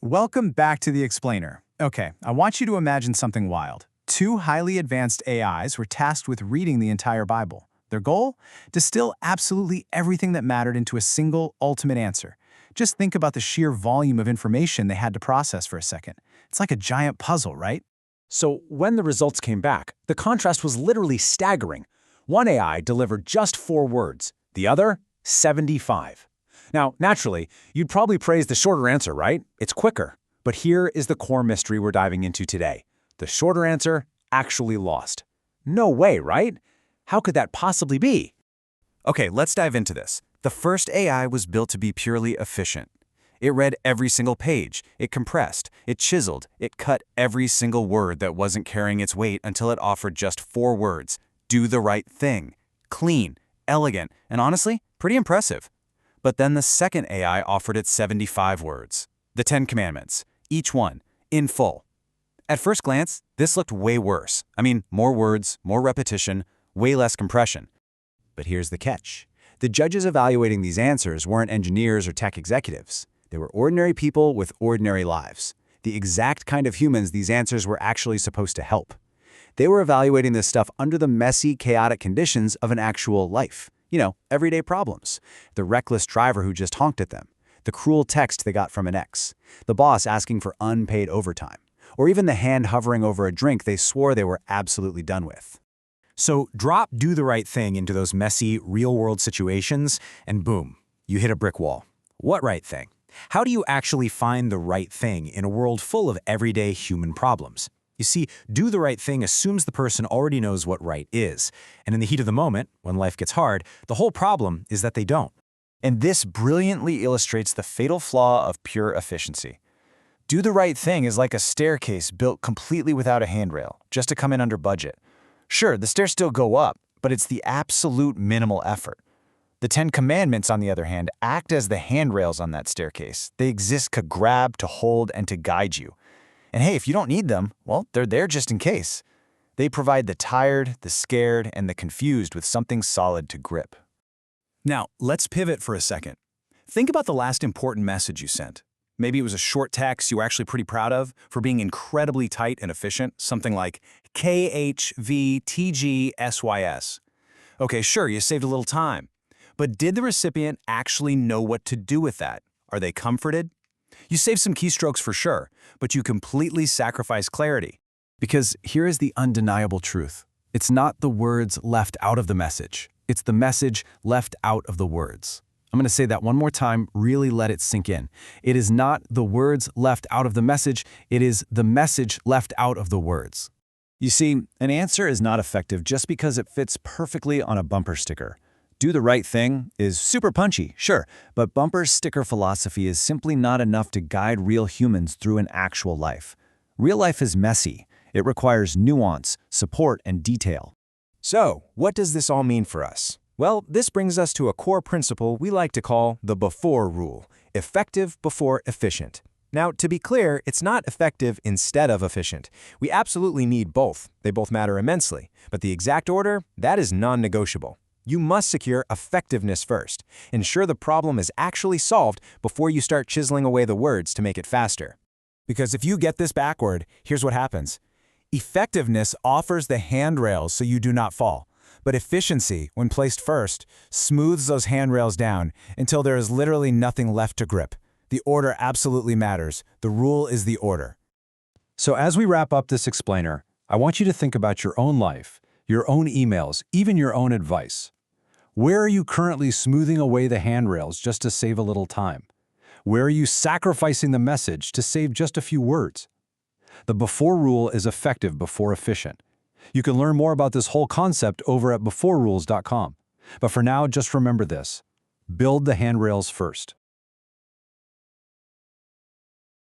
Welcome back to the Explainer. Okay, I want you to imagine something wild. Two highly advanced AIs were tasked with reading the entire Bible. Their goal? Distill absolutely everything that mattered into a single, ultimate answer. Just think about the sheer volume of information they had to process for a second. It's like a giant puzzle, right? So when the results came back, the contrast was literally staggering. One AI delivered just 4 words, the other, 75. Now, naturally, you'd probably praise the shorter answer, right? It's quicker. But here is the core mystery we're diving into today. The shorter answer actually lost. No way, right? How could that possibly be? Okay, let's dive into this. The first AI was built to be purely efficient. It read every single page, it compressed, it chiseled, it cut every single word that wasn't carrying its weight until it offered just 4 words. Do the right thing. Clean, elegant, and honestly, pretty impressive. But then the second AI offered it 75 words. The 10 Commandments, each one, in full. At first glance, this looked way worse. I mean, more words, more repetition, way less compression. But here's the catch. The judges evaluating these answers weren't engineers or tech executives. They were ordinary people with ordinary lives. The exact kind of humans these answers were actually supposed to help. They were evaluating this stuff under the messy, chaotic conditions of an actual life. You know, everyday problems. The reckless driver who just honked at them. The cruel text they got from an ex. The boss asking for unpaid overtime. Or even the hand hovering over a drink they swore they were absolutely done with. So drop do the right thing into those messy, real-world situations, and boom, you hit a brick wall. What right thing? How do you actually find the right thing in a world full of everyday human problems? You see, do the right thing assumes the person already knows what right is. And in the heat of the moment, when life gets hard, the whole problem is that they don't. And this brilliantly illustrates the fatal flaw of pure efficiency. Do the right thing is like a staircase built completely without a handrail, just to come in under budget. Sure, the stairs still go up, but it's the absolute minimal effort. The 10 Commandments, on the other hand, act as the handrails on that staircase. They exist to grab, to hold, and to guide you. And hey, if you don't need them, well, they're there just in case. They provide the tired, the scared, and the confused with something solid to grip. Now, let's pivot for a second. Think about the last important message you sent. Maybe it was a short text you were actually pretty proud of for being incredibly tight and efficient, something like KHVTGSYS. Okay, sure, you saved a little time. But did the recipient actually know what to do with that? Are they comforted? You saved some keystrokes for sure, but you completely sacrificed clarity. Because here is the undeniable truth. It's not the words left out of the message. It's the message left out of the words. I'm going to say that one more time, really let it sink in. It is not the words left out of the message, it is the message left out of the words. You see, an answer is not effective just because it fits perfectly on a bumper sticker. Do the right thing is super punchy, sure, but bumper sticker philosophy is simply not enough to guide real humans through an actual life. Real life is messy. It requires nuance, support, and detail. So, what does this all mean for us? Well, this brings us to a core principle we like to call the before rule, effective before efficient. Now, to be clear, it's not effective instead of efficient. We absolutely need both. They both matter immensely. But the exact order, that is non-negotiable. You must secure effectiveness first. Ensure the problem is actually solved before you start chiseling away the words to make it faster. Because if you get this backward, here's what happens. Effectiveness offers the handrails so you do not fall. But efficiency, when placed first, smooths those handrails down until there is literally nothing left to grip. The order absolutely matters. The rule is the order. So as we wrap up this explainer, I want you to think about your own life, your own emails, even your own advice. Where are you currently smoothing away the handrails just to save a little time? Where are you sacrificing the message to save just a few words? The before rule is effective before efficient. You can learn more about this whole concept over at beforerules.com. But for now, just remember this. Build the handrails first.